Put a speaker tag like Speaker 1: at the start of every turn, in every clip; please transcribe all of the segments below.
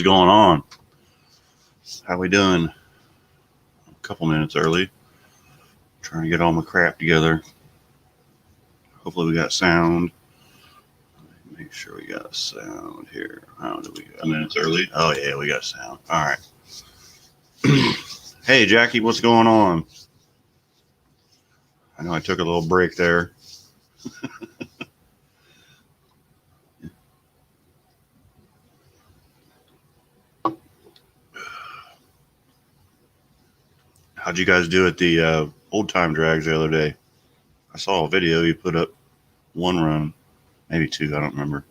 Speaker 1: going on? How we doing? A couple minutes early. Trying to get all my crap together. Hopefully we got sound. Make sure we got sound here. How do we got minutes early? Oh yeah, we got sound. All right. Hey Jackie, what's going on? I know I took a little break there. How'd you guys do at the old time drags the other day? I saw a video you put up, one run, maybe two, I don't remember.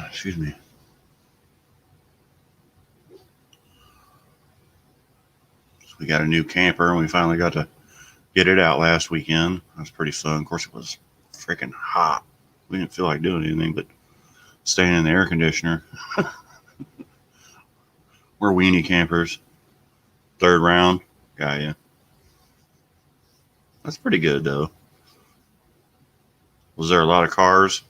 Speaker 1: Excuse me. So we got a new camper and we finally got to get it out last weekend. That was pretty fun. Of course, it was freaking hot. We didn't feel like doing anything but staying in the air conditioner. We're weenie campers. Third round. Got ya. That's pretty good, though. Was there a lot of cars?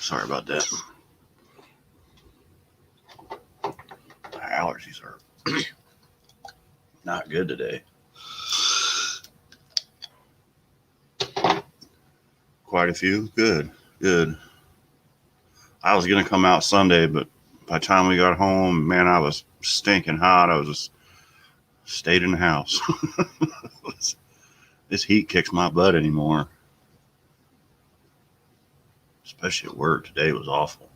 Speaker 1: Sorry about that. My allergies are not good today. Quite a few. Good. I was going to come out Sunday, but by the time we got home, man, I was stinking hot. I was just stayed in the house. This heat kicks my butt anymore. Especially at work. Today was awful.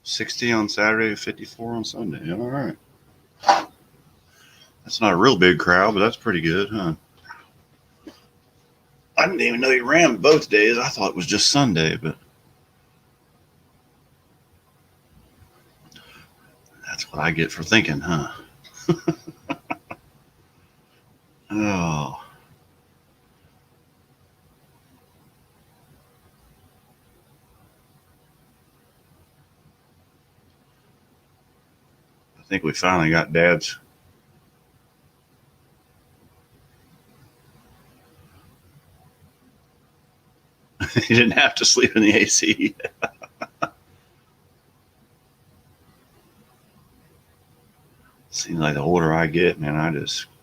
Speaker 1: $60 on Saturday, $54 on Sunday. All right. That's not a real big crowd, but that's pretty good, huh? I didn't even know you ran both days. I thought it was just Sunday, but that's what I get for thinking, huh? Oh. I think we finally got Dad's. He didn't have to sleep in the AC. Seems like the older I get, man,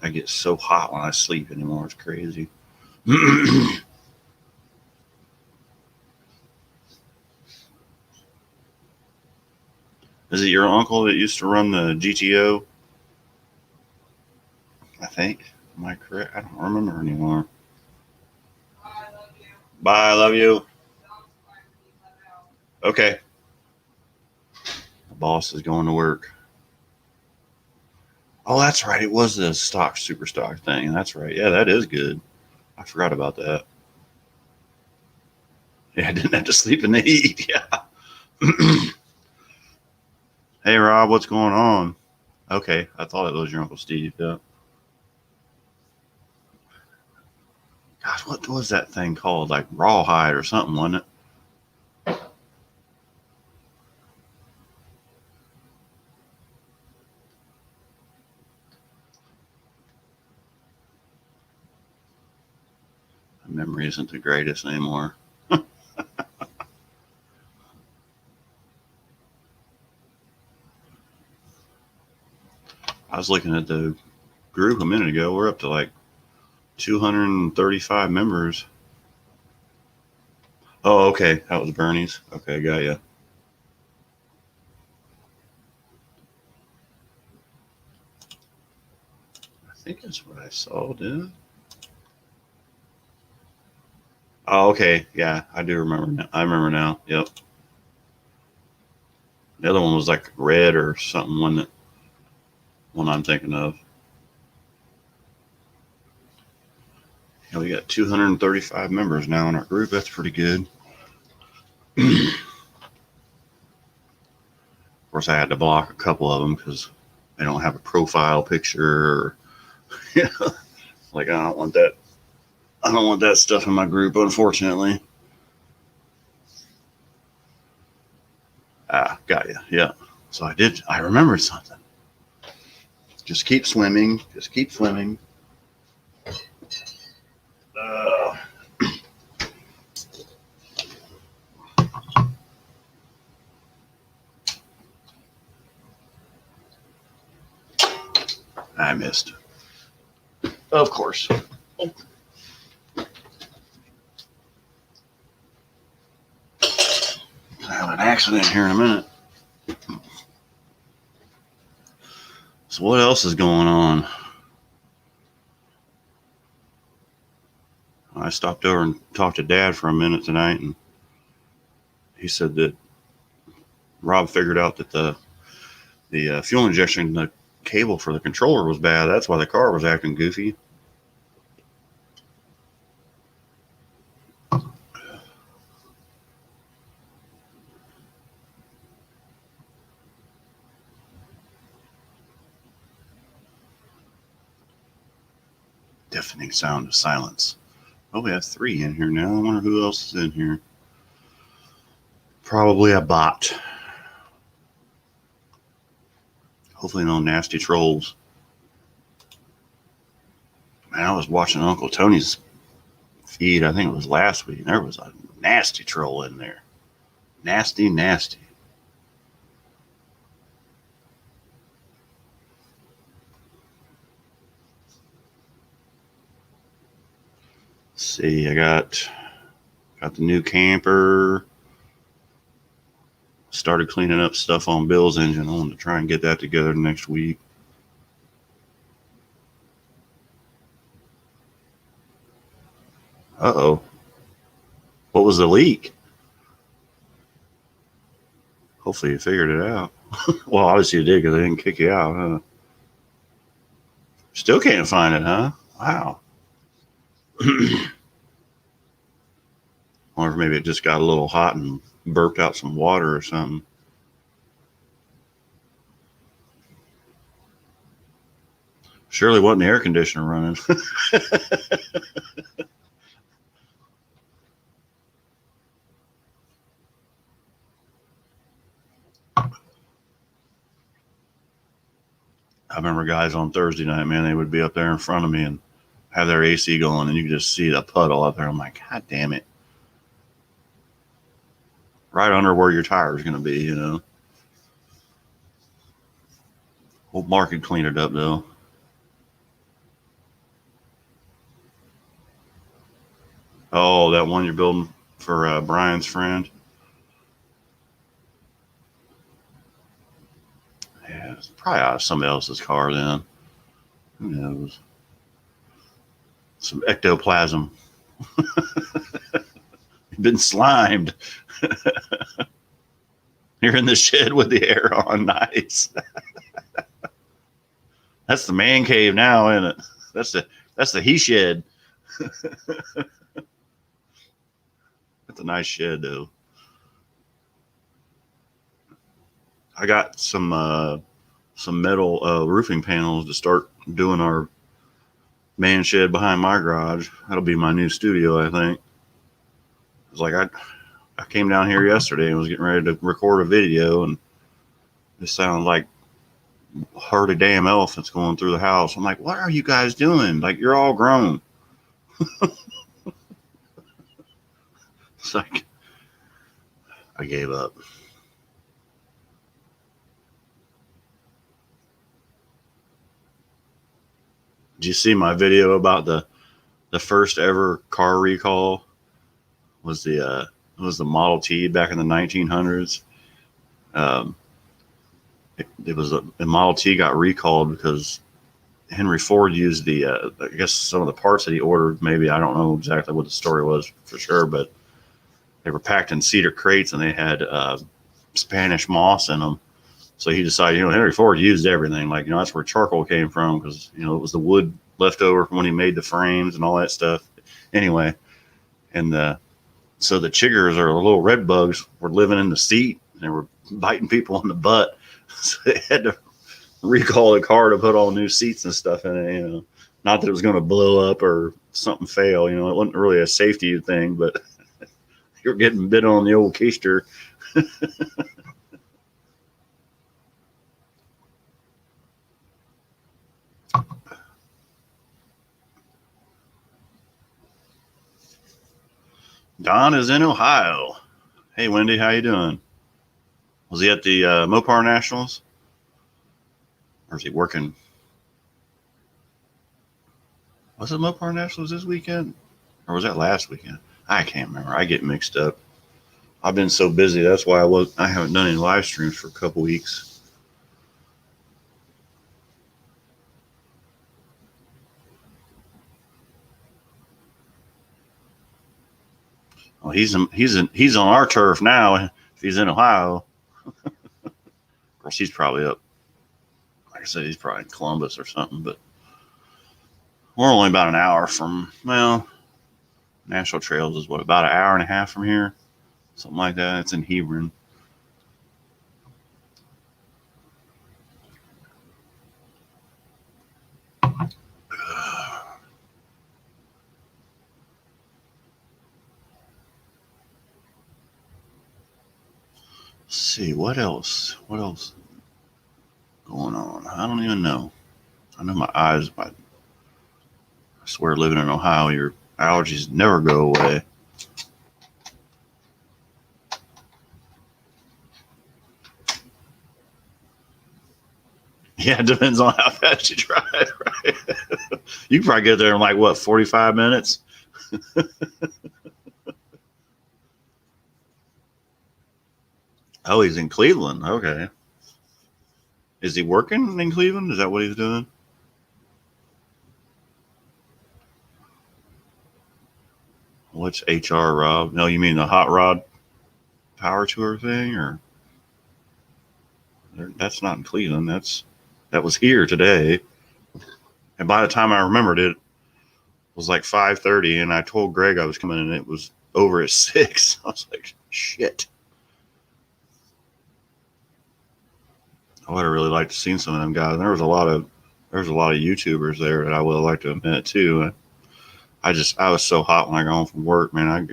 Speaker 1: I get so hot when I sleep anymore. It's crazy. Is it your uncle that used to run the GTO? I think. Am I correct? I don't remember anymore. Bye, I love you. Okay. The boss is going to work. Oh, that's right. It was the super stock thing. That's right. Yeah, that is good. I forgot about that. Yeah, I didn't have to sleep in the heat. Yeah. Hey, Rob, what's going on? Okay, I thought it was your Uncle Steve. Yeah. Gosh, what was that thing called? Like rawhide or something, wasn't it? My memory isn't the greatest anymore. I was looking at the group a minute ago. We're up to like 235 members. Oh, okay. That was Bernie's. Okay, got ya. I think that's what I saw, didn't it? Oh, okay. Yeah, I do remember now. I remember now. Yep. The other one was like red or something, wasn't it? One I'm thinking of. Yeah, we got 235 members now in our group. That's pretty good. Of course, I had to block a couple of them because they don't have a profile picture. Or, Like, I don't want that. I don't want that stuff in my group, unfortunately. Ah, got you. Yeah. So I remembered something. Just keep swimming. Just keep swimming. I missed. Of course. Oh. I have an accident here in a minute. So what else is going on? I stopped over and talked to Dad for a minute tonight, and he said that Rob figured out that the fuel injection, the cable for the controller was bad. That's why the car was acting goofy. Deafening sound of silence. Oh, we have 3 in here now. I wonder who else is in here. Probably a bot. Hopefully no nasty trolls. Man, I was watching Uncle Tony's feed, I think it was last week, and there was a nasty troll in there. Nasty, nasty. Let's see, I got the new camper. Started cleaning up stuff on Bill's engine. I want to try and get that together next week. Uh-oh. What was the leak? Hopefully you figured it out. Well, obviously you did because they didn't kick you out, huh? Still can't find it, huh? Wow. Or maybe it just got a little hot and burped out some water or something. Surely wasn't the air conditioner running. I remember guys on Thursday night, man, they would be up there in front of me and have their AC going, and you could just see the puddle up there. I'm like, God damn it. Right under where your tire is going to be, you know. Old Mark could clean it up, though. Oh, that one you're building for Brian's friend? Yeah, it's probably out of somebody else's car then. Who knows? Some ectoplasm. Been slimed. You're in the shed with the air on. Nice. That's the man cave now, isn't it? That's the he shed. That's a nice shed, though. I got some metal roofing panels to start doing our man shed behind my garage. That'll be my new studio, I think. It was like I came down here yesterday and was getting ready to record a video, and it sounded like herd of damn elephants going through the house. I'm like, what are you guys doing? Like, you're all grown. It's like, I gave up. Did you see my video about the first ever car recall? Was the Model T back in the 1900s? It was the Model T got recalled because Henry Ford used I guess some of the parts that he ordered. Maybe I don't know exactly what the story was for sure, but they were packed in cedar crates and they had Spanish moss in them. So he decided, Henry Ford used everything. Like, that's where charcoal came from because, it was the wood left over from when he made the frames and all that stuff. Anyway, and so the chiggers or the little red bugs were living in the seat and they were biting people in the butt. So they had to recall the car to put all new seats and stuff in it, Not that it was going to blow up or something fail. It wasn't really a safety thing, but you're getting bit on the old keister. Don is in Ohio. Hey, Wendy, how you doing? Was he at the Mopar Nationals? Or is he working? Was it Mopar Nationals this weekend? Or was that last weekend? I can't remember. I get mixed up. I've been so busy. That's why I haven't done any live streams for a couple weeks. Well, he's on our turf now. If he's in Ohio, of course he's probably up. Like I said, he's probably in Columbus or something. But we're only about an hour from. Well, National Trails is what, about an hour and a half from here, something like that. It's in Hebron. Let's see, what else? What else going on? I don't even know. I know my eyes. I swear, living in Ohio, your allergies never go away. Yeah, it depends on how fast you drive, right? You can probably get there in like, what, 45 minutes? Oh, he's in Cleveland. Okay. Is he working in Cleveland? Is that what he's doing? What's HR, Rob? No, you mean the Hot Rod Power Tour thing? Or that's not in Cleveland. That was here today. And by the time I remembered it, was like 5:30, and I told Greg I was coming, and it was over at 6. I was like, shit. I would have really liked to see some of them guys. And there was a lot of YouTubers there that I would have liked to have met too. I was so hot when I got home from work, man. I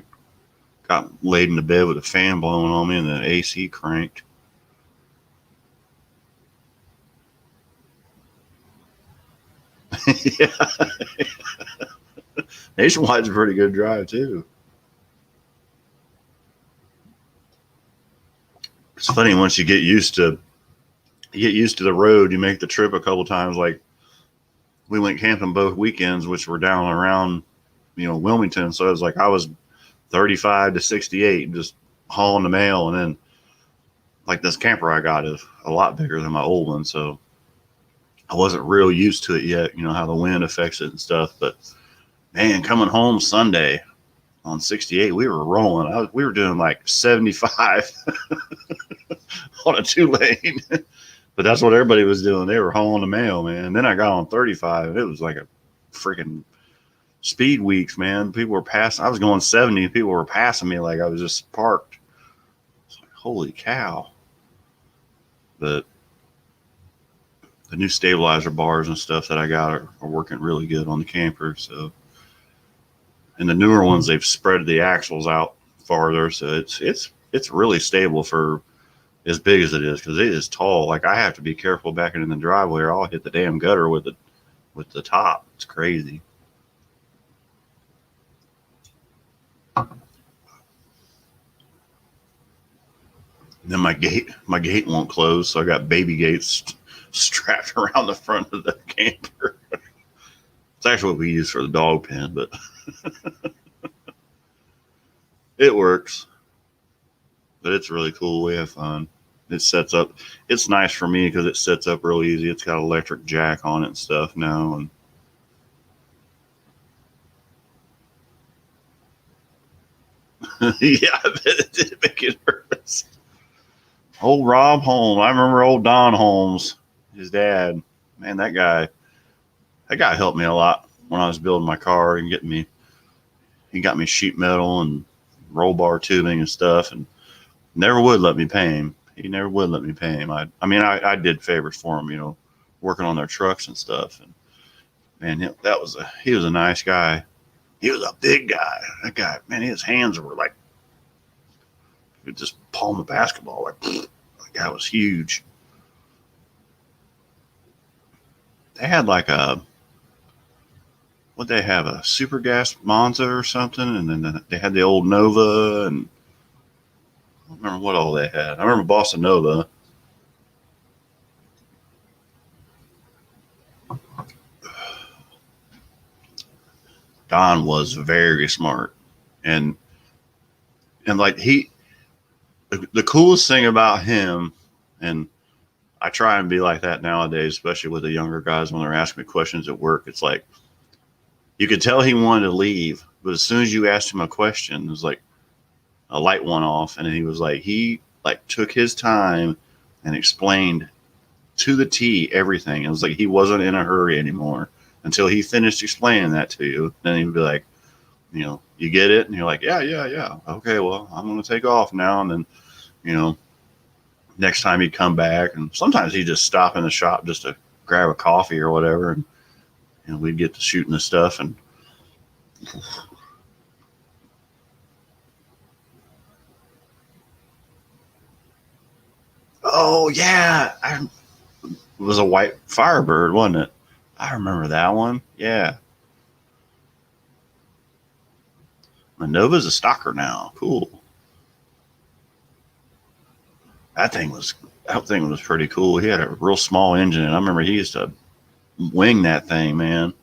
Speaker 1: got laid into bed with a fan blowing on me and the AC cranked. Yeah. Nationwide's a pretty good drive too. It's funny once you get used to the road, you make the trip a couple times. Like we went camping both weekends, which were down around, Wilmington. So it was like I was 35 to 68, just hauling the mail. And then like this camper I got is a lot bigger than my old one. So I wasn't real used to it yet, how the wind affects it and stuff. But man, coming home Sunday on 68, we were rolling. We were doing like 75 on a 2-lane. But that's what everybody was doing. They were hauling the mail, man. And then I got on 35, and it was like a freaking speed weeks, man. People were passing. I was going 70, and people were passing me like I was just parked. It's like, holy cow. But the new stabilizer bars and stuff that I got are working really good on the camper. So, and the newer ones, they've spread the axles out farther, so it's really stable for as big as it is, because it is tall. Like I have to be careful backing in the driveway, or I'll hit the damn gutter with the top. It's crazy. And then my gate won't close, so I got baby gates strapped around the front of the camper. It's actually what we use for the dog pen, but it works. But it's really cool. We have fun. It sets up. It's nice for me because it sets up real easy. It's got an electric jack on it and stuff now. And yeah, I bet it did make it nervous. Old Rob Holmes. I remember old Don Holmes, his dad. Man, that guy helped me a lot when I was building my car and he got me sheet metal and roll bar tubing and stuff, and never would let me pay him. He never would let me pay him. I did favors for him, working on their trucks and stuff. And Man, he was a nice guy. He was a big guy. That guy, man, his hands were like, you could just palm a basketball. Like, that guy was huge. They had like what they have, a super gas Monza or something, and then they had the old Nova, and I don't remember what all they had. I remember Boston Nova. Don was very smart, and like the coolest thing about him, and I try and be like that nowadays, especially with the younger guys when they're asking me questions at work. It's like you could tell he wanted to leave, but as soon as you asked him a question, it was like a light went off, and he was like, he like took his time and explained to the T everything. It was like he wasn't in a hurry anymore until he finished explaining that to you. Then he'd be like, you get it, and you're like, yeah. Okay, well, I'm gonna take off now, and then, you know, next time he'd come back, and sometimes he'd just stop in the shop just to grab a coffee or whatever, and we'd get to shooting the stuff. And oh yeah, it was a white Firebird, wasn't it? I remember that one. Yeah, Nova's a stocker now. Cool. That thing was pretty cool. He had a real small engine, and I remember he used to wing that thing, man.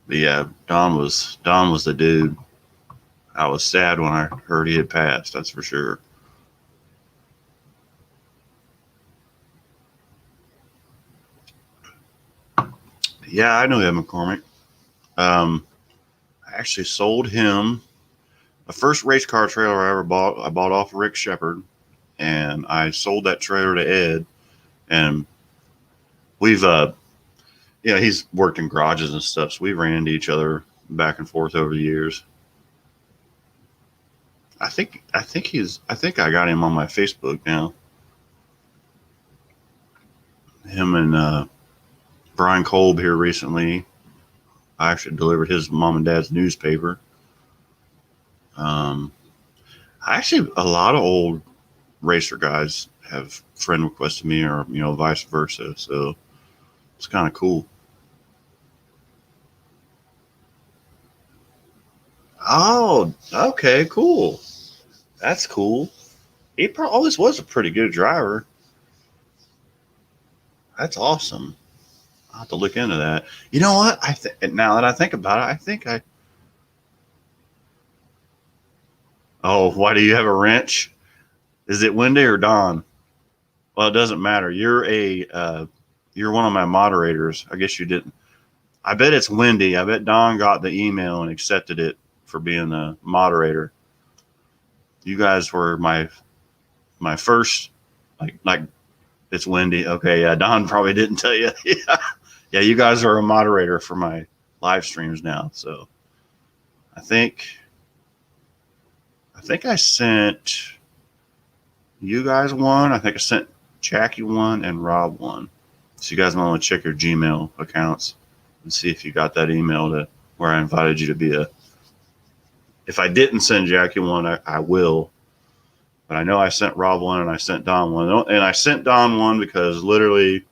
Speaker 1: But yeah, Don was the dude. I was sad when I heard he had passed. That's for sure. Yeah, I know him, McCormick. I actually sold him the first race car trailer I ever bought. I bought off Rick Shepard, and I sold that trailer to Ed. And we've, he's worked in garages and stuff, so we ran into each other back and forth over the years. I think I got him on my Facebook now. Him and Brian Kolb here recently. I actually delivered his mom and dad's newspaper. Um, Actually, a lot of old racer guys have friend requested me, or vice versa. So it's kind of cool. Oh, okay, cool. That's cool. He probably always was a pretty good driver. That's awesome. I'll have to look into that. You know what? Now that I think about it, I think I. Oh, why do you have a wrench? Is it Wendy or Don? Well, it doesn't matter. You're one of my moderators. I guess you didn't. I bet it's Wendy. I bet Don got the email and accepted it for being the moderator. You guys were my first, like it's Wendy. Okay, yeah. Don probably didn't tell you. Yeah, you guys are a moderator for my live streams now. So I think I sent you guys one. I think I sent Jackie one and Rob one. So you guys might want to check your Gmail accounts and see if you got that email to where I invited you to be a. If I didn't send Jackie one, I will. But I know I sent Rob one and I sent Don one. And I sent Don one because literally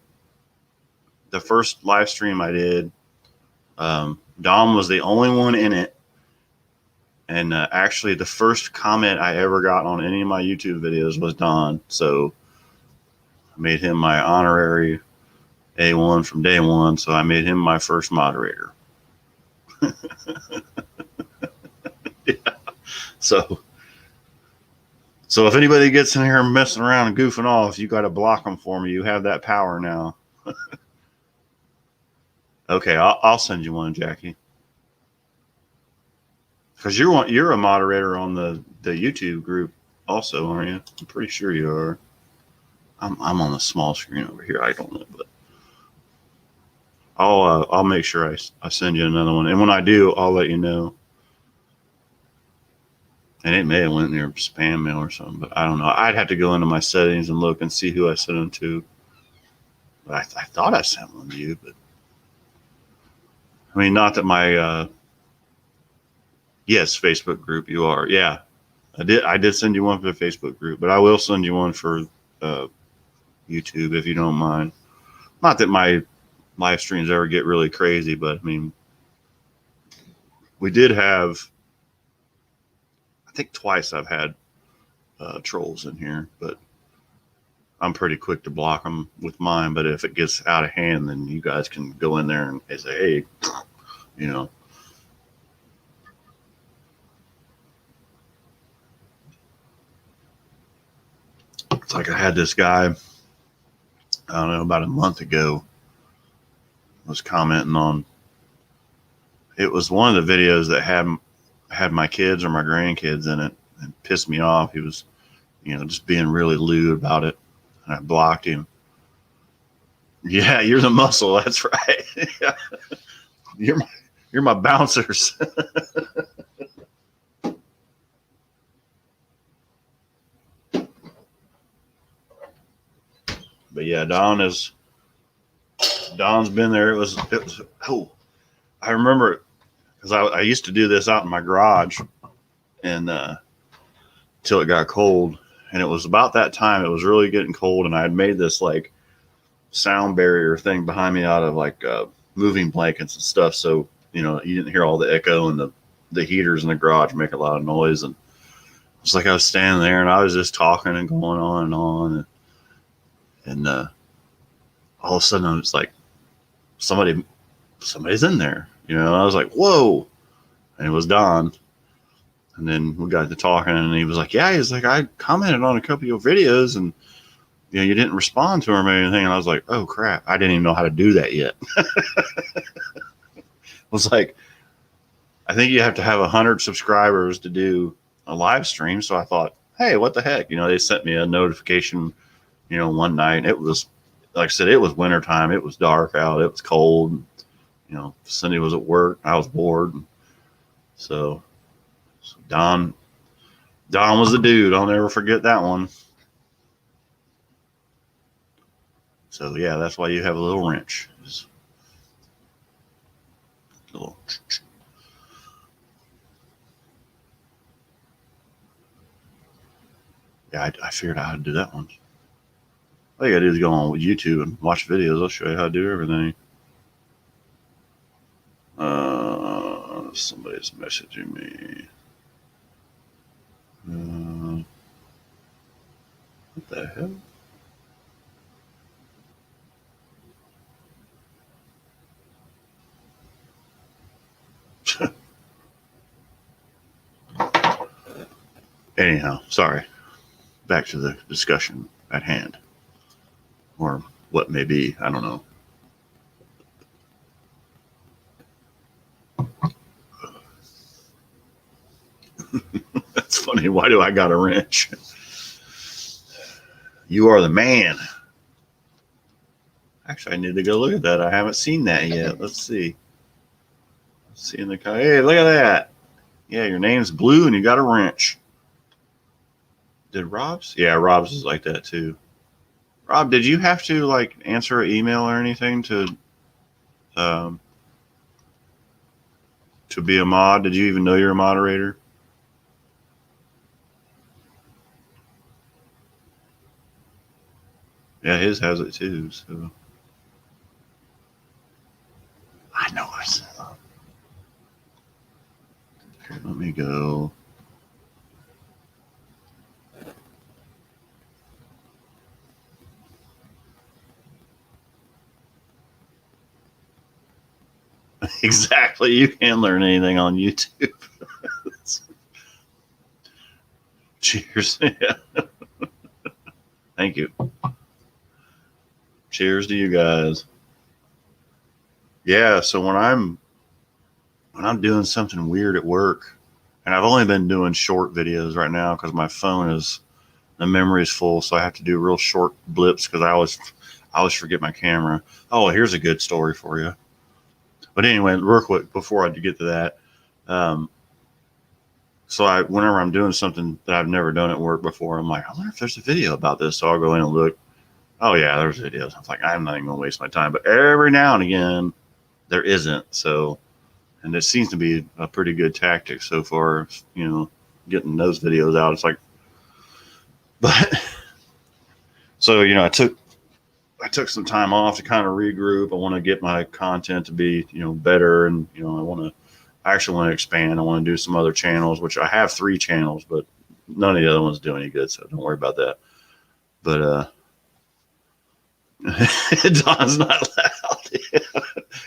Speaker 1: the first live stream I did, Don was the only one in it. And actually, the first comment I ever got on any of my YouTube videos was Don. So I made him my honorary A1 from day one. So I made him my first moderator. Yeah. So if anybody gets in here messing around and goofing off, you got to block them for me. You have that power now. Okay, I'll send you one, Jackie. Because you're a moderator on the YouTube group also, aren't you? I'm pretty sure you are. I'm on the small screen over here. I don't know, but I'll make sure I send you another one. And when I do, I'll let you know. And it may have went in your spam mail or something, but I don't know. I'd have to go into my settings and look and see who I sent them to. But I thought I sent one to you, but I mean, not that my yes, Facebook group you are. Yeah, I did send you one for the Facebook group, but I will send you one for YouTube if you don't mind. Not that my live streams ever get really crazy, but I mean, we did have, I think twice I've had trolls in here, but I'm pretty quick to block them with mine. But if it gets out of hand, then you guys can go in there and say, hey, you know. It's like I had this guy, I don't know, about a month ago, was commenting on, it was one of the videos that had my kids or my grandkids in it, and pissed me off. He was, just being really lewd about it, and I blocked him. Yeah, you're the muscle. That's right. You're my bouncers. But yeah, Don's been there. It was I remember it because I used to do this out in my garage, and till it got cold, and it was about that time. It was really getting cold, and I had made this like sound barrier thing behind me out of like moving blankets and stuff, so you didn't hear all the echo, and the heaters in the garage make a lot of noise. And it's like I was standing there and I was just talking and going on and on, and all of a sudden it's like somebody's in there, I was like, whoa. And it was Don. And then we got to talking, and he was like, yeah, he's like, I commented on a couple of your videos, and you didn't respond to him or anything. And I was like, oh crap, I didn't even know how to do that yet. I was like, I think you have to have 100 subscribers to do a live stream. So I thought, hey, what the heck? They sent me a notification, one night. It was, like I said, it was wintertime. It was dark out. It was cold. Cindy was at work. I was bored. So Don was the dude. I'll never forget that one. So yeah, that's why you have a little wrench. Yeah, I figured out how to do that one. All you gotta do is go on with YouTube and watch videos. I'll show you how to do everything. Somebody's messaging me. What the hell? Anyhow, sorry. Back to the discussion at hand. Or what may be, I don't know. That's funny. Why do I got a wrench? You are the man. Actually, I need to go look at that. I haven't seen that yet. Let's see. Let's see in the car. Hey, look at that. Yeah, your name's Blue and you got a wrench. Did Rob's? Yeah, Rob's is like that too. Rob, did you have to like answer an email or anything to be a mod? Did you even know you're a moderator? Yeah, his has it too. So I know I said. Here, let me go. Exactly. You can learn anything on YouTube. Cheers. Yeah. Thank you. Cheers to you guys. Yeah, so when I'm doing something weird at work, and I've only been doing short videos right now because my phone the memory is full, so I have to do real short blips because I always forget my camera. Oh, here's a good story for you. But anyway, real quick before I get to that, so whenever I'm doing something that I've never done at work before, I'm like, I wonder if there's a video about this. So I'll go in and look. Oh yeah, there's videos. I'm like, I'm not even gonna waste my time. But every now and again, there isn't. So, and it seems to be a pretty good tactic so far. You know, getting those videos out. It's like, but so you know, I took some time off to kind of regroup. I want to get my content to be, you know, better, and you know, I actually want to expand. I want to do some other channels, which I have 3 channels, but none of the other ones do any good, so don't worry about that. But Don's not loud.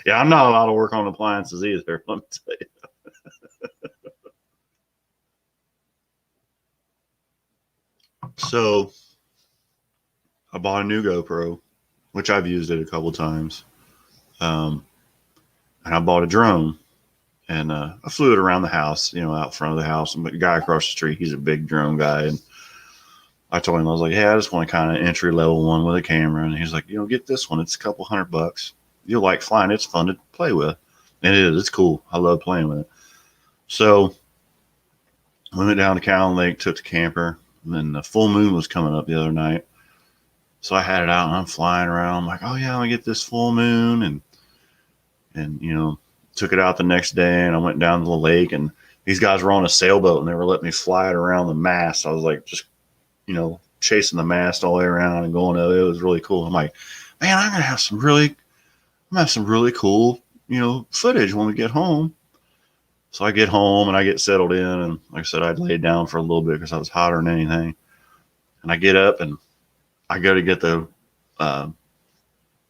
Speaker 1: Yeah, I'm not allowed to work on appliances either. Let me tell you. So I bought a new GoPro, which I've used it a couple times, um, and I bought a drone. And I flew it around the house, you know, out front of the house. And the guy across the street, he's a big drone guy, and I told him, I was like, hey, I just want a kind of entry level one with a camera. And he's like, you know, get this one. It's a couple $100. You'll like flying. It's fun to play with. And it is. It's cool. I love playing with it. So we went down to Cowan Lake, took the camper. And then the full moon was coming up the other night. So I had it out and I'm flying around. I'm like, oh, yeah, I'm going to get this full moon. And, you know, took it out the next day and I went down to the lake. And these guys were on a sailboat and they were letting me fly it around the mast. I was like, just, you know, chasing the mast all the way around and going up. It was really cool. I'm like, man, I'm gonna have some really cool, you know, footage when we get home. So I get home and I get settled in, and like I said, I laid down for a little bit because I was hotter than anything. And I get up and I go to get the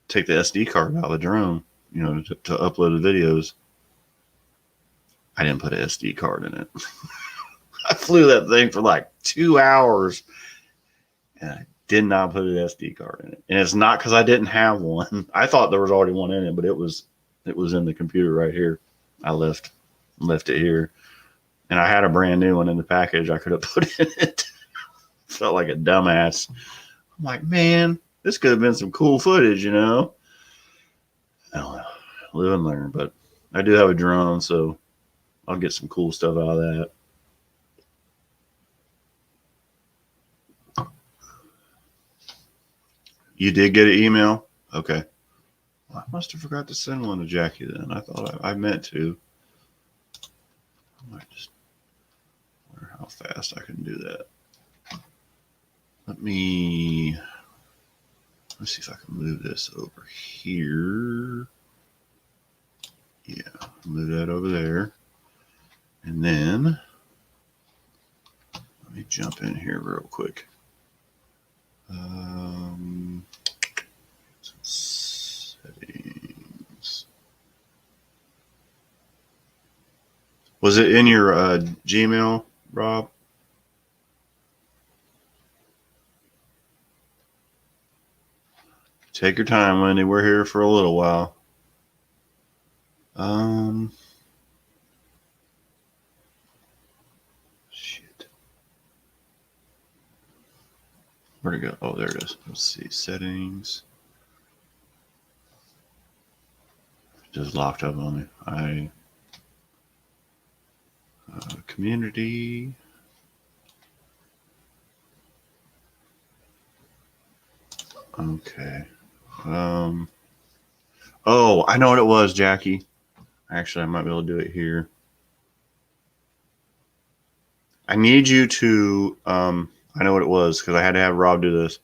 Speaker 1: take the SD card out of the drone, you know, to upload the videos. I didn't put an SD card in it. I flew that thing for like 2 hours. And I did not put an SD card in it. And it's not because I didn't have one. I thought there was already one in it, but it was in the computer right here. I left it here. And I had a brand new one in the package I could have put in it. Felt like a dumbass. I'm like, man, this could have been some cool footage, you know? I don't know. Live and learn. But I do have a drone, so I'll get some cool stuff out of that. You did get an email? Okay. Well, I must have forgot to send one to Jackie then. I thought I meant to. I might just wonder how fast I can do that. Let's see if I can move this over here. Yeah, move that over there. And then let me jump in here real quick. Settings. Was it in your Gmail, Rob? Take your time, Wendy. We're here for a little while. Shit. Where'd it go? Oh, there it is. Let's see. Settings. Just locked up on me. Community. Okay. Oh, I know what it was, Jackie. Actually, I might be able to do it here. I need you to, I know what it was because I had to have Rob do this.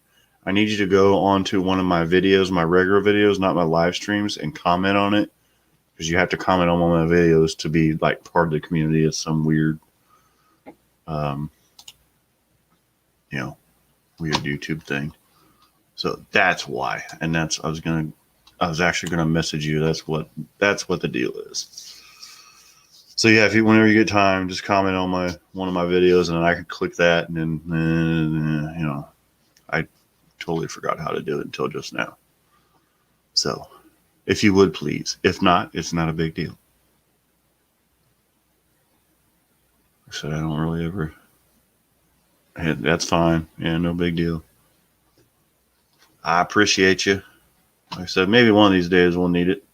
Speaker 1: I need you to go onto one of my videos, my regular videos, not my live streams, and comment on it. Because you have to comment on one of my videos to be like part of the community. It's some weird, you know, weird YouTube thing. So that's why. And I was actually gonna message you. That's what the deal is. So yeah, whenever you get time, just comment on one of my videos, and then I can click that, and then you know, I totally forgot how to do it until just now. So if you would please, if not, it's not a big deal. I said I don't really ever. That's fine. Yeah, no big deal. I appreciate you. Like I said, maybe one of these days we'll need it.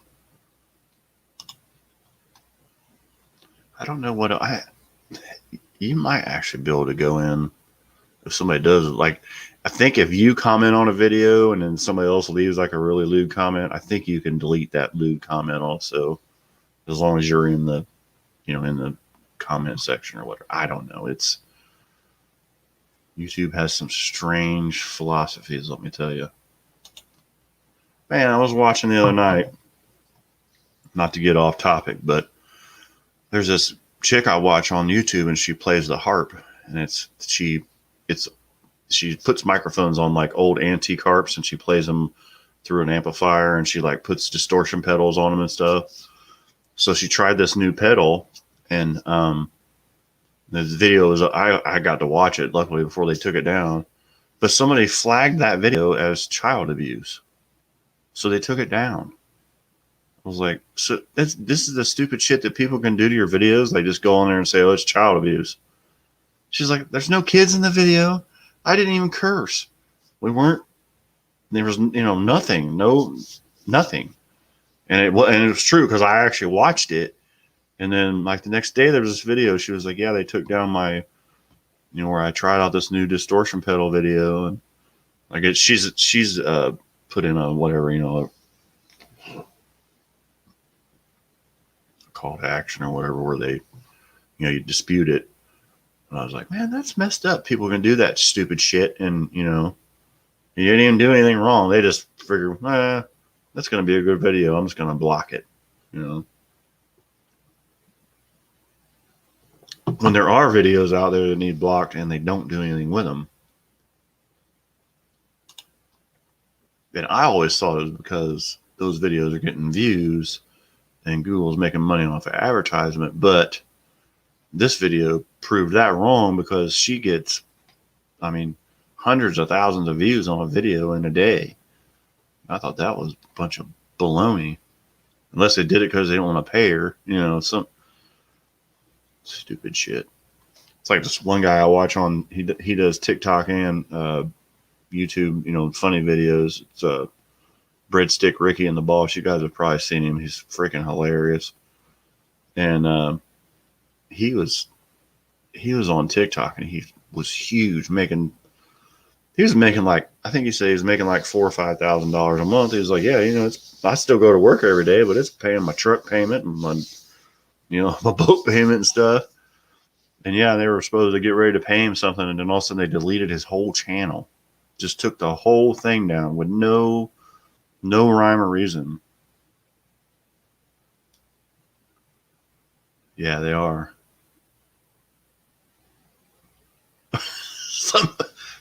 Speaker 1: I don't know what you might actually be able to go in if somebody does it, like, I think if you comment on a video and then somebody else leaves like a really lewd comment, I think you can delete that lewd comment also, as long as you're in the, in the comment section or whatever. I don't know. It's YouTube has some strange philosophies, let me tell you. Man, I was watching the other night, not to get off topic, but there's this chick I watch on YouTube and she plays the harp, and she puts microphones on like old antique harps and she plays them through an amplifier, and she like puts distortion pedals on them and stuff. So she tried this new pedal, and this video was, I got to watch it luckily before they took it down, but somebody flagged that video as child abuse, so they took it down. I was like, so this is the stupid shit that people can do to your videos. They just go on there and say, oh, it's child abuse. She's like, there's no kids in the video. I didn't even curse. There was, nothing, nothing. And it was true, because I actually watched it. And then like the next day there was this video. She was like, yeah, they took down my, where I tried out this new distortion pedal video. And like she's put in a whatever, a call to action or whatever, where they, you dispute it. And I was like, man, that's messed up. People can do that stupid shit. And, you didn't even do anything wrong. They just figure, that's going to be a good video. I'm just going to block it, When there are videos out there that need blocked and they don't do anything with them. And I always thought it was because those videos are getting views and Google's making money off of advertisement. But this video proved that wrong, because she gets, hundreds of thousands of views on a video in a day. I thought that was a bunch of baloney. Unless they did it because they don't want to pay her, some stupid shit. It's like this one guy I watch on, he does TikTok and YouTube, funny videos. It's Breadstick Ricky and the Boss. You guys have probably seen him. He's freaking hilarious. And he was on TikTok, and he was huge, he was making like, I think he said he was making like $4,000 or $5,000 a month. He was like, yeah, I still go to work every day, but it's paying my truck payment and my, my boat payment and stuff. And yeah, they were supposed to get ready to pay him something, and then all of a sudden they deleted his whole channel. Just took the whole thing down with no rhyme or reason. Yeah, they are.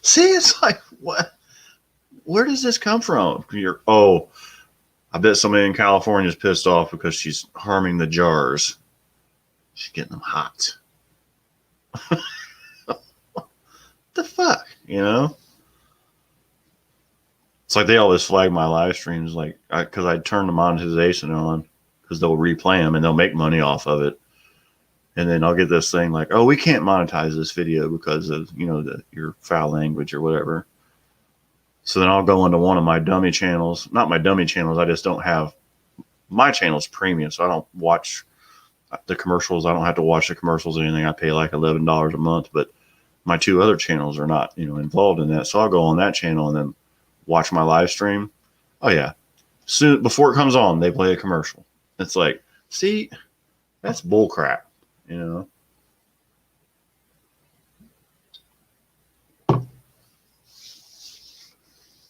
Speaker 1: See, it's like, what? Where does this come from? I bet somebody in California is pissed off because she's harming the jars. She's getting them hot. What the fuck, It's like they always flag my live streams, like, because I turn the monetization on, because they'll replay them and they'll make money off of it. And then I'll get this thing like, oh, we can't monetize this video because of, your foul language or whatever. So then I'll go into one of my dummy channels, not my dummy channels. I just don't have, my channel's premium, so I don't watch the commercials. I don't have to watch the commercials or anything. I pay like $11 a month, but my two other channels are not, involved in that. So I'll go on that channel and then watch my live stream. Oh yeah. Soon before it comes on, they play a commercial. It's like, see, that's bull crap,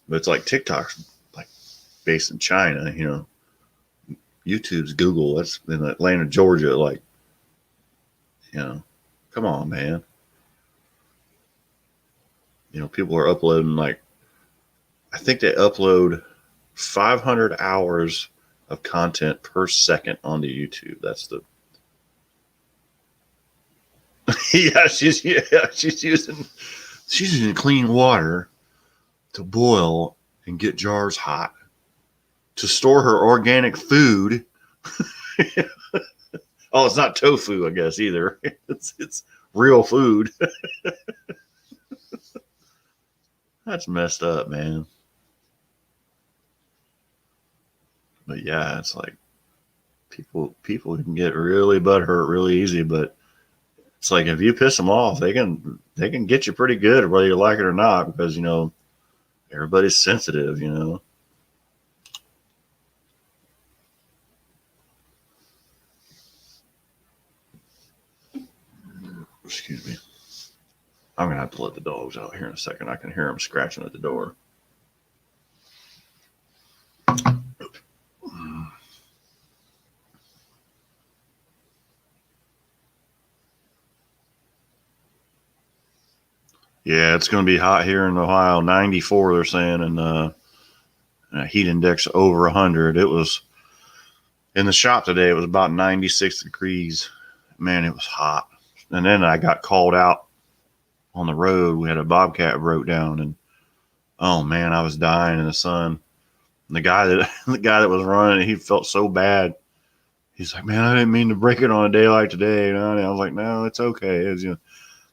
Speaker 1: But it's like TikTok's like based in China, YouTube's Google. That's in Atlanta, Georgia. Like, come on, man. People are uploading like, I think they upload 500 hours of content per second onto YouTube. That's the she's using clean water to boil and get jars hot to store her organic food. Oh, it's not tofu, I guess, either. It's real food. That's messed up, man. But yeah, it's like people can get really butthurt really easy, but It's like if you piss them off, they can get you pretty good whether you like it or not, because everybody's sensitive. Excuse me. I'm gonna have to let the dogs out here in a second. I can hear them scratching at the door. Yeah, it's going to be hot here in Ohio. 94, they're saying, and a heat index over 100. It was in the shop today. It was about 96 degrees. Man, it was hot. And then I got called out on the road. We had a bobcat broke down, and oh man, I was dying in the sun. And the guy that was running, he felt so bad. He's like, "Man, I didn't mean to break it on a day like today." And I was like, "No, it's okay." It was,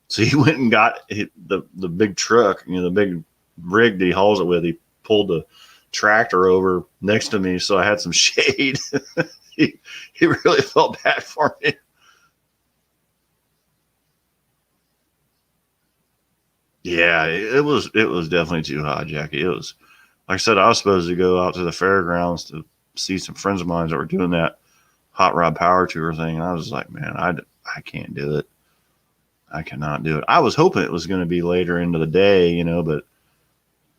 Speaker 1: So he went and got the big truck, the big rig that he hauls it with. He pulled the tractor over next to me, so I had some shade. he really felt bad for me. Yeah, it was definitely too hot, Jackie. It was, like I said, I was supposed to go out to the fairgrounds to see some friends of mine that were doing that hot rod power tour thing. And I was like, man, I can't do it. I cannot do it. I was hoping it was going to be later into the day, but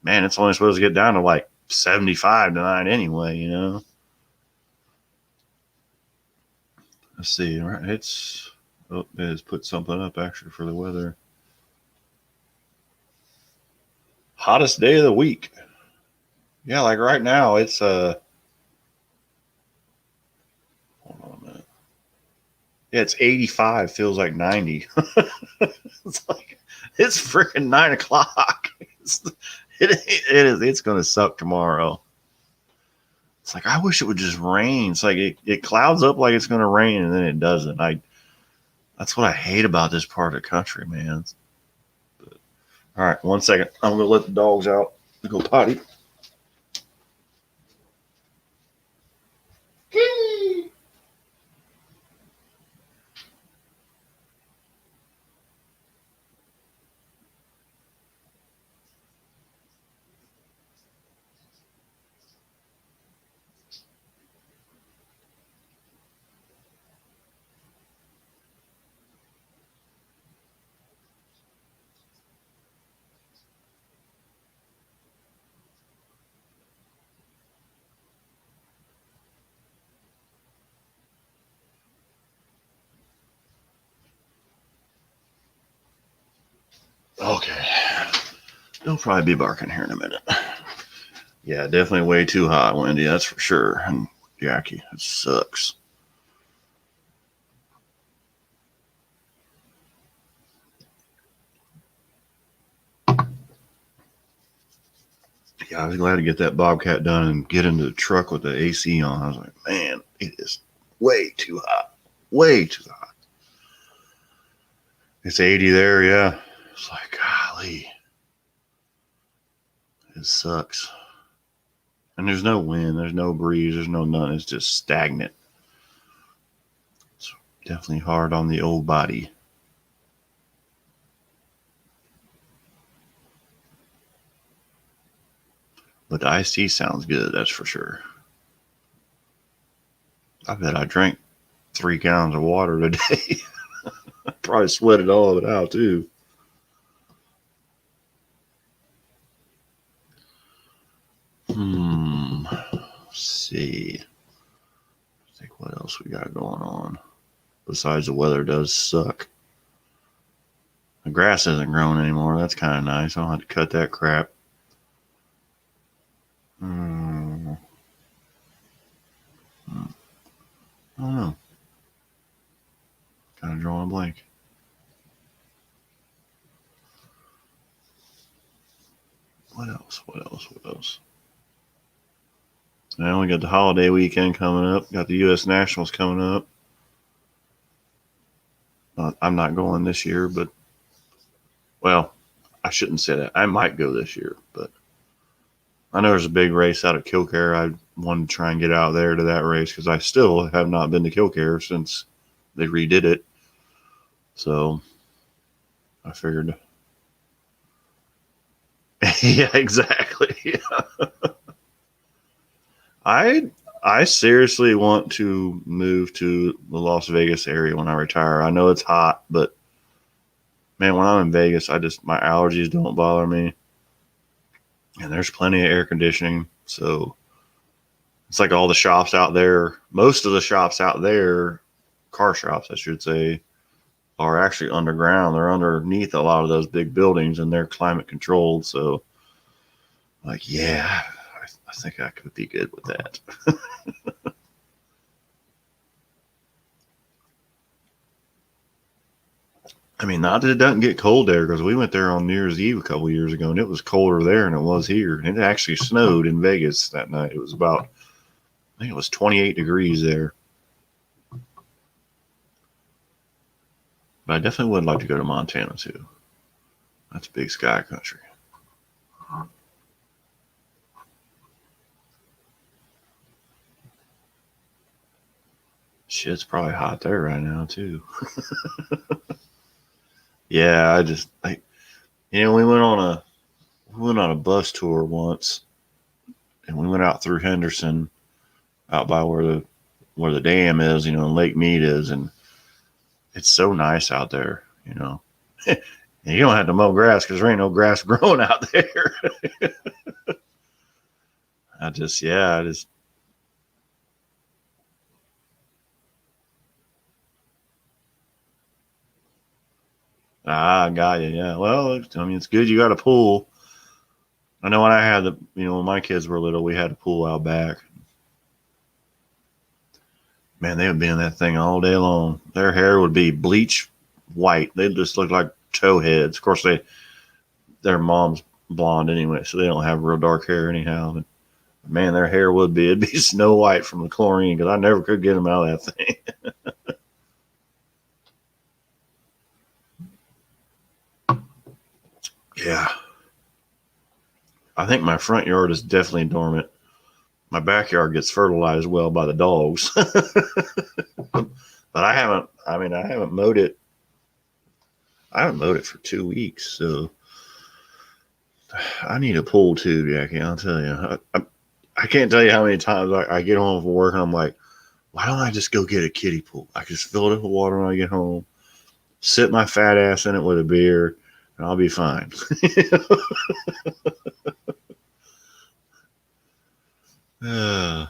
Speaker 1: man, it's only supposed to get down to like 75 tonight anyway, Let's see. It has put something up actually for the weather. Hottest day of the week. Yeah, like right now it's hold on a minute. Yeah, it's 85, feels like 90. It's like it's freaking 9 o'clock. It's gonna suck tomorrow. It's like I wish it would just rain. It's like it clouds up like it's gonna rain and then it doesn't. That's what I hate about this part of the country, man. But, all right, 1 second. I'm gonna let the dogs out to go potty. Okay. They'll probably be barking here in a minute. Yeah, definitely way too hot, Wendy. That's for sure. And Jackie, it sucks. Yeah, I was glad to get that bobcat done and get into the truck with the AC on. I was like, man, it is way too hot. Way too hot. It's 80 there, yeah. It's like, golly. It sucks. And there's no wind, there's no breeze, there's no none. It's just stagnant. It's definitely hard on the old body. But the iced tea sounds good, that's for sure. I bet I drank 3 gallons of water today. I probably sweated all of it out too. Let's see. I think what else we got going on. Besides the weather does suck. The grass isn't growing anymore. That's kind of nice. I don't have to cut that crap. I don't know. Kind of drawing a blank. What else? Now we got the holiday weekend coming up. Got the U.S. Nationals coming up. I'm not going this year, but well, I shouldn't say that. I might go this year, but I know there's a big race out at Killcare. I wanted to try and get out there to that race because I still have not been to Killcare since they redid it. So I figured, yeah, exactly. I I seriously want to move to the Las Vegas area when I retire. I know it's hot, but man, when I'm in Vegas, my allergies don't bother me, and there's plenty of air conditioning. So it's like all the shops out there. Most of the shops out there, car shops, I should say, are actually underground. They're underneath a lot of those big buildings, and they're climate controlled. So, like, yeah, I think I could be good with that. I mean, not that it doesn't get cold there, because we went there on New Year's Eve a couple of years ago, and it was colder there than it was here. And it actually snowed in Vegas that night. It was about, I think it was 28 degrees there. But I definitely would like to go to Montana too. That's big sky country. Shit's probably hot there right now too. Yeah, we went on a bus tour once, and we went out through Henderson, out by where the dam is, and Lake Mead is, and it's so nice out there, And you don't have to mow grass because there ain't no grass growing out there. I just, I got you. Yeah. Well, I mean, it's good you got a pool. I know when I had when my kids were little, we had a pool out back. Man, they would be in that thing all day long. Their hair would be bleach white. They'd just look like tow heads. Of course, their mom's blonde anyway, so they don't have real dark hair anyhow. But man, their hair it'd be snow white from the chlorine, because I never could get them out of that thing. Yeah, I think my front yard is definitely dormant. My backyard gets fertilized well by the dogs, but I haven't. I mean, I haven't mowed it. I haven't mowed it for 2 weeks, so I need a pool too, Jackie. I'll tell you. I can't tell you how many times I get home from work and I'm like, why don't I just go get a kiddie pool? I just fill it up with water when I get home, sit my fat ass in it with a beer, and I'll be fine. uh,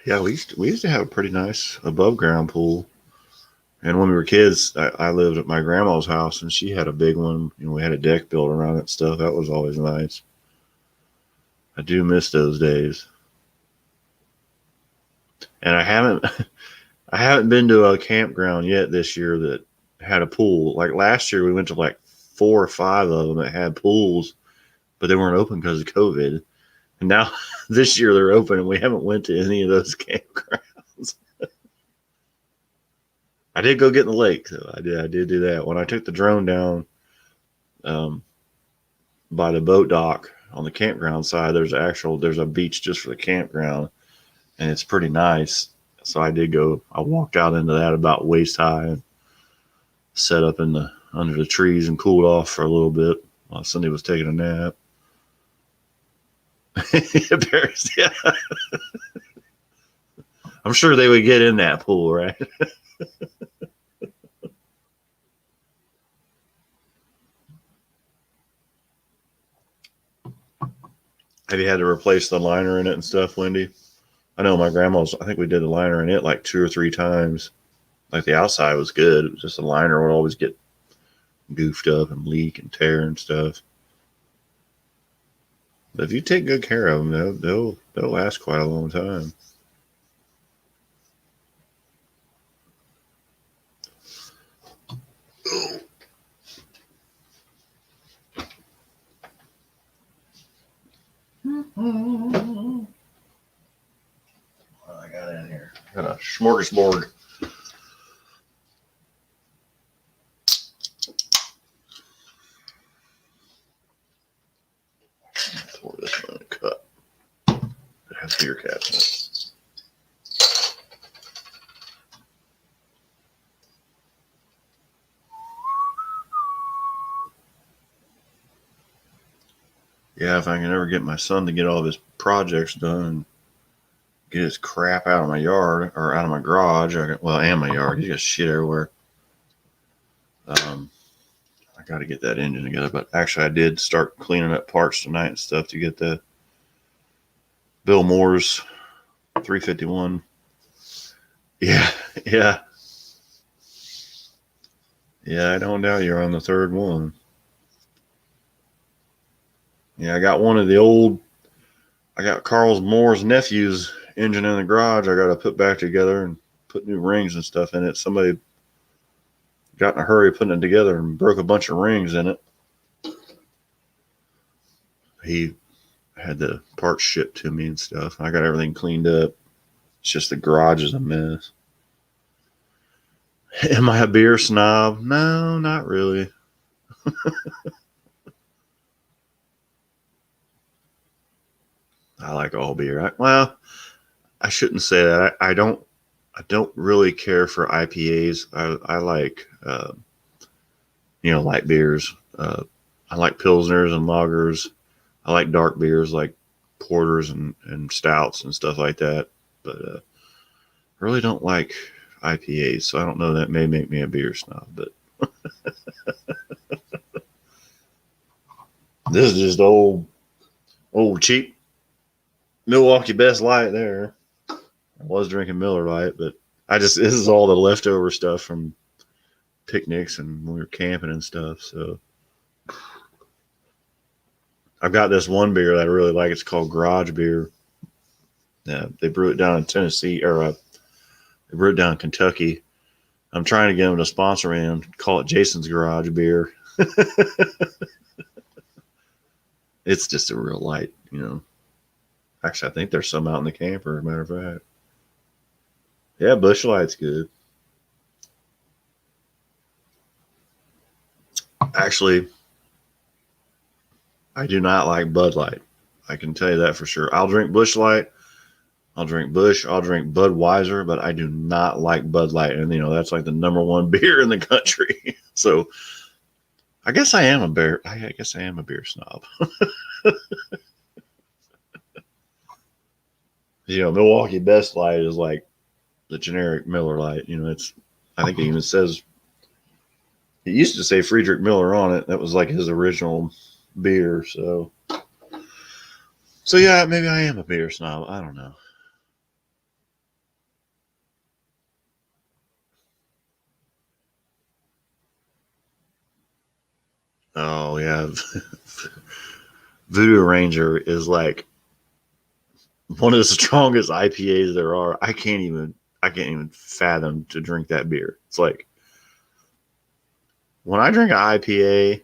Speaker 1: yeah, we used to have a pretty nice above ground pool. And when we were kids, I lived at my grandma's house, and she had a big one. We had a deck built around it and stuff. That was always nice. I do miss those days. And I haven't been to a campground yet this year that had a pool. Like last year, we went to like 4 or 5 of them that had pools, but they weren't open because of COVID. And now this year they're open, and we haven't went to any of those campgrounds. I did go get in the lake, though. I did do that when I took the drone down um, by the boat dock on the campground side. There's a beach just for the campground, and it's pretty nice. So I did go. I walked out into that about waist high and set up under the trees and cooled off for a little bit while Cindy was taking a nap. Yeah. I'm sure they would get in that pool, right? Have you had to replace the liner in it and stuff, Wendy? I know my grandma's. I think we did the liner in it like 2 or 3 times. Like the outside was good. It was just the liner would always get goofed up and leak and tear and stuff. But if you take good care of them, they'll last quite a long time. What I got in here? I got a smorgasbord. Pour this one in a cup. It has beer caps in it. Yeah, if I can ever get my son to get all of his projects done and get his crap out of my yard or out of my garage, and my yard. He's got shit everywhere. I got to get that engine together. But actually, I did start cleaning up parts tonight and stuff to get the Bill Moore's 351. Yeah, yeah, yeah. I don't doubt you're on the third one. Yeah, I got one of the old. I got Carl Moore's nephew's engine in the garage. I got to put back together and put new rings and stuff in it. Somebody got in a hurry putting it together and broke a bunch of rings in it. He had the parts shipped to me and stuff. I got everything cleaned up. It's just the garage is a mess. Am I a beer snob? No, not really. I like all beer. I shouldn't say that. I don't really care for IPAs. I like light beers. I like pilsners and lagers. I like dark beers like porters and stouts and stuff like that. But really don't like IPAs. So I don't know, that may make me a beer snob. But this is just old cheap Milwaukee Best Light there. I was drinking Miller Lite, but this is all the leftover stuff from picnics and when we were camping and stuff. So I've got this one beer that I really like. It's called Garage Beer. They brew it down in Tennessee, or they brew it down in Kentucky. I'm trying to get them to sponsor me and call it Jason's Garage Beer. It's just a real light, Actually, I think there's some out in the camper, as a matter of fact. Yeah, Busch Light's good. Actually, I do not like Bud Light. I can tell you that for sure. I'll drink Busch Light. I'll drink Busch. I'll drink Budweiser, but I do not like Bud Light. And, that's like the number one beer in the country. So I guess I am a beer. I guess I am a beer snob. Milwaukee Best Light is like the generic Miller Lite. I think it even says, it used to say Friedrich Miller on it. That was like his original beer. So yeah, maybe I am a beer snob. I don't know. Oh yeah. Voodoo Ranger is like one of the strongest IPAs there are. I can't even fathom to drink that beer. It's like when I drink an IPA,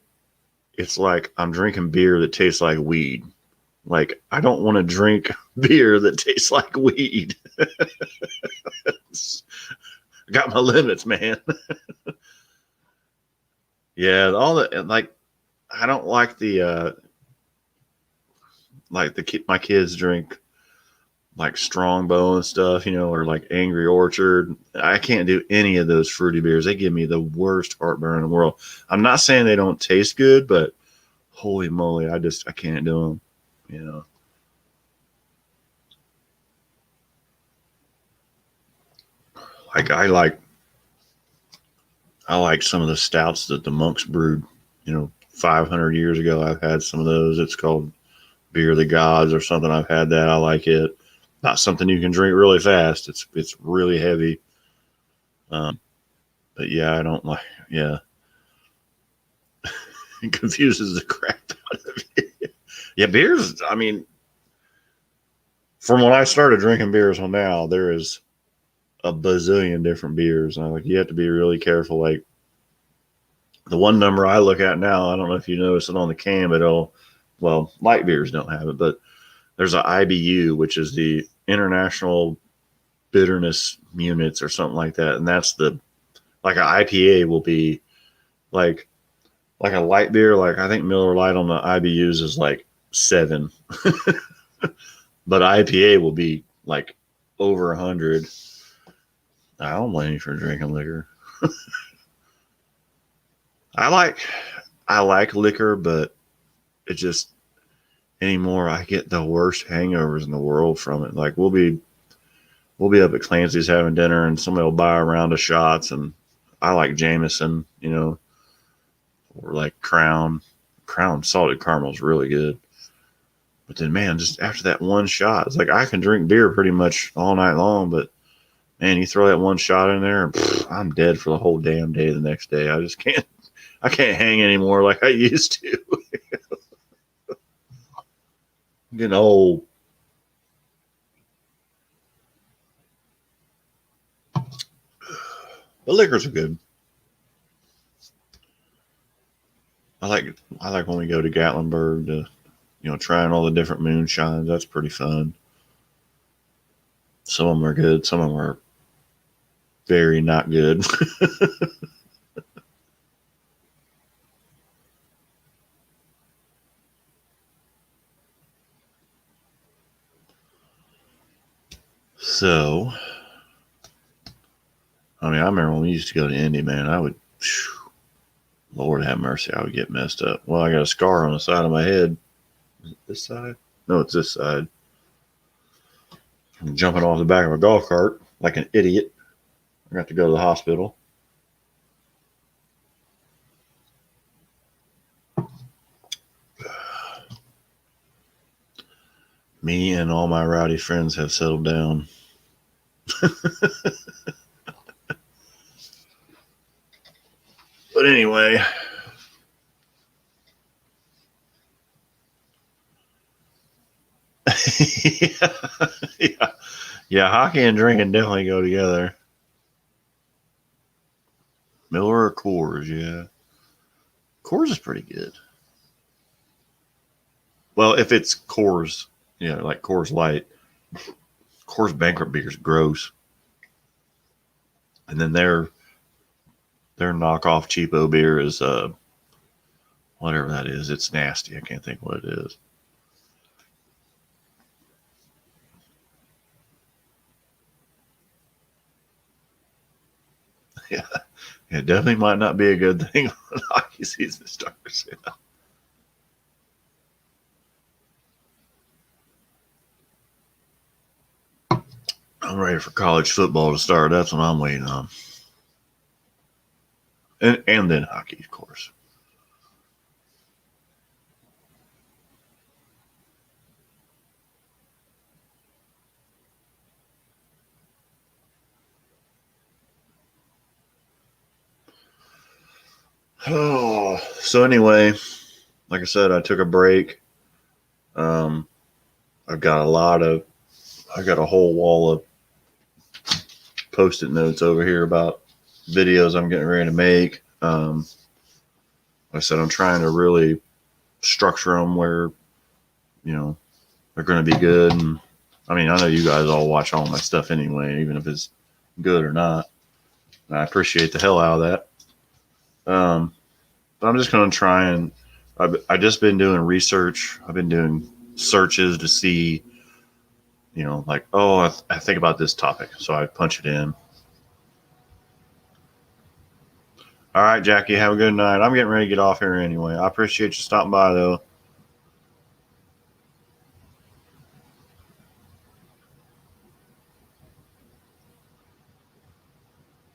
Speaker 1: it's like I'm drinking beer that tastes like weed. Like I don't want to drink beer that tastes like weed. I got my limits, man. Yeah, all the like I don't like the my kids drink like Strongbow and stuff, or like Angry Orchard. I can't do any of those fruity beers. They give me the worst heartburn in the world. I'm not saying they don't taste good, but holy moly, I can't do them, Like I like some of the stouts that the monks brewed, 500 years ago. I've had some of those. It's called Beer of the Gods or something. I've had that. I like it. Not something you can drink really fast. It's really heavy. But yeah, I don't like. Yeah, it confuses the crap out of me. Yeah, beers. I mean, from when I started drinking beers till now, there is a bazillion different beers. And you have to be really careful. Like the one number I look at now, I don't know if you notice it on the can, but light beers don't have it, but there's an IBU, which is the International Bitterness Units or something like that. And that's like an IPA will be like a light beer. Like I think Miller Lite on the IBUs is like 7, but IPA will be like over 100. I don't blame you for drinking liquor. I like liquor, but it just anymore, I get the worst hangovers in the world from it. Like we'll be up at Clancy's having dinner, and somebody will buy a round of shots, and I like Jameson, or like Crown. Crown salted caramel is really good. But then, man, just after that one shot, it's like I can drink beer pretty much all night long, but man, you throw that one shot in there, and I'm dead for the whole damn day the next day. I just can't. I can't hang anymore like I used to. I'm getting old. But liquors are good. I like when we go to Gatlinburg to trying all the different moonshines. That's pretty fun. Some of them are good. Some of them are very not good. So, I remember when we used to go to Indy, man, I would, Lord have mercy, I would get messed up. Well, I got a scar on the side of my head. Is it this side? No, it's this side. I'm jumping off the back of a golf cart like an idiot. I got to go to the hospital. Me and all my rowdy friends have settled down. But anyway, yeah, hockey and drinking definitely go together. Miller or Coors, yeah. Coors is pretty good. Well, if it's Coors, like Coors Light. Coors Bankrupt beer is gross. And then their knockoff cheapo beer is whatever that is. It's nasty. I can't think what it is. Yeah, it definitely might not be a good thing when hockey season starts. Yeah. I'm ready for college football to start. That's what I'm waiting on. And then hockey, of course. Oh, so anyway, like I said, I took a break. Um, I've got I got a whole wall of post-it notes over here about videos I'm getting ready to make. Like I said, I'm trying to really structure them where, they're going to be good. And I know you guys all watch all my stuff anyway, even if it's good or not. And I appreciate the hell out of that. But I'm just going to try and I've just been doing research. I've been doing searches to see, like, oh, I think about this topic. So I punch it in. All right, Jackie, have a good night. I'm getting ready to get off here anyway. I appreciate you stopping by, though.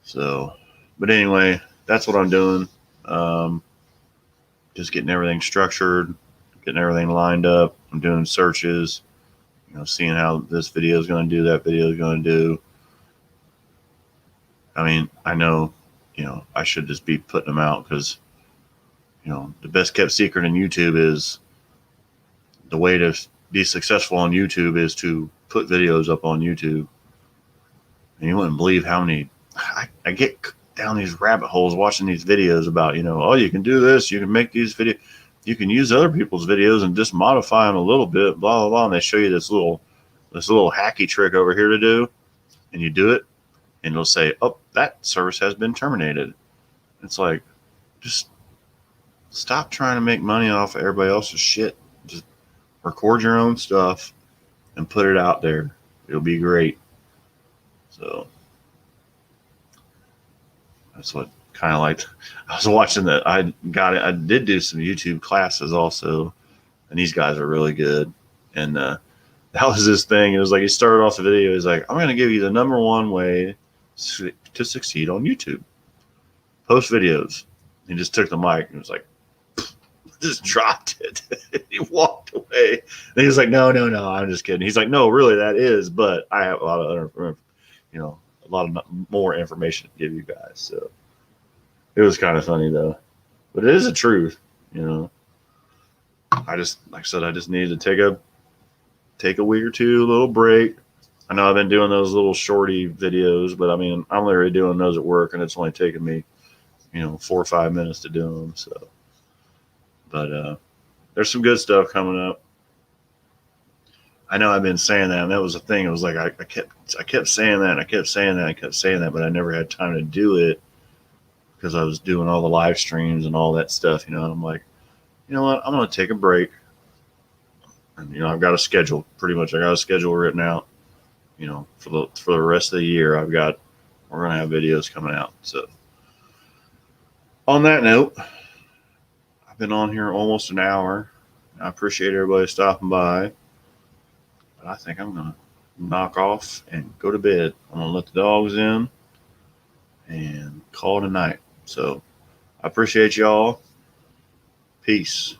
Speaker 1: So, but anyway, that's what I'm doing. Um, just getting everything structured, getting everything lined up. I'm doing searches, seeing how this video is going to do, that video is going to do. I know, I should just be putting them out because, the best kept secret in YouTube is the way to be successful on YouTube is to put videos up on YouTube. And you wouldn't believe how many I get down these rabbit holes watching these videos about, oh, you can do this, you can make these videos, you can use other people's videos and just modify them a little bit, blah blah blah. And they show you this little hacky trick over here to do, and you do it, and it'll say, oh, that service has been terminated. It's like, just stop trying to make money off of everybody else's shit. Just record your own stuff and put it out there. It'll be great. So that's what I was watching that. I did do some YouTube classes also. and these guys are really good. And that was his thing. It was like he started off the video. He's like, I'm going to give you the number one way to succeed on YouTube. Post videos. He just took the mic and was like, just dropped it. He walked away. And he was like, no, I'm just kidding. He's like, no, really, that is, but I have a lot of more information to give you guys. So it was kind of funny though, but it is the truth. I just, like I said, I just needed to take a week or two, a little break. I know I've been doing those little shorty videos, but I mean, I'm literally doing those at work, and it's only taking me, 4 or 5 minutes to do them. So, but there's some good stuff coming up. I know I've been saying that, and that was the thing. It was like I kept saying that, but I never had time to do it because I was doing all the live streams and all that stuff. And I'm like, you know what? I'm going to take a break. And I've got a schedule. Pretty much, I got a schedule written out. For the rest of the year, we're going to have videos coming out. So, on that note, I've been on here almost an hour. I appreciate everybody stopping by. But I think I'm going to knock off and go to bed. I'm going to let the dogs in and call it a night. So, I appreciate y'all. Peace.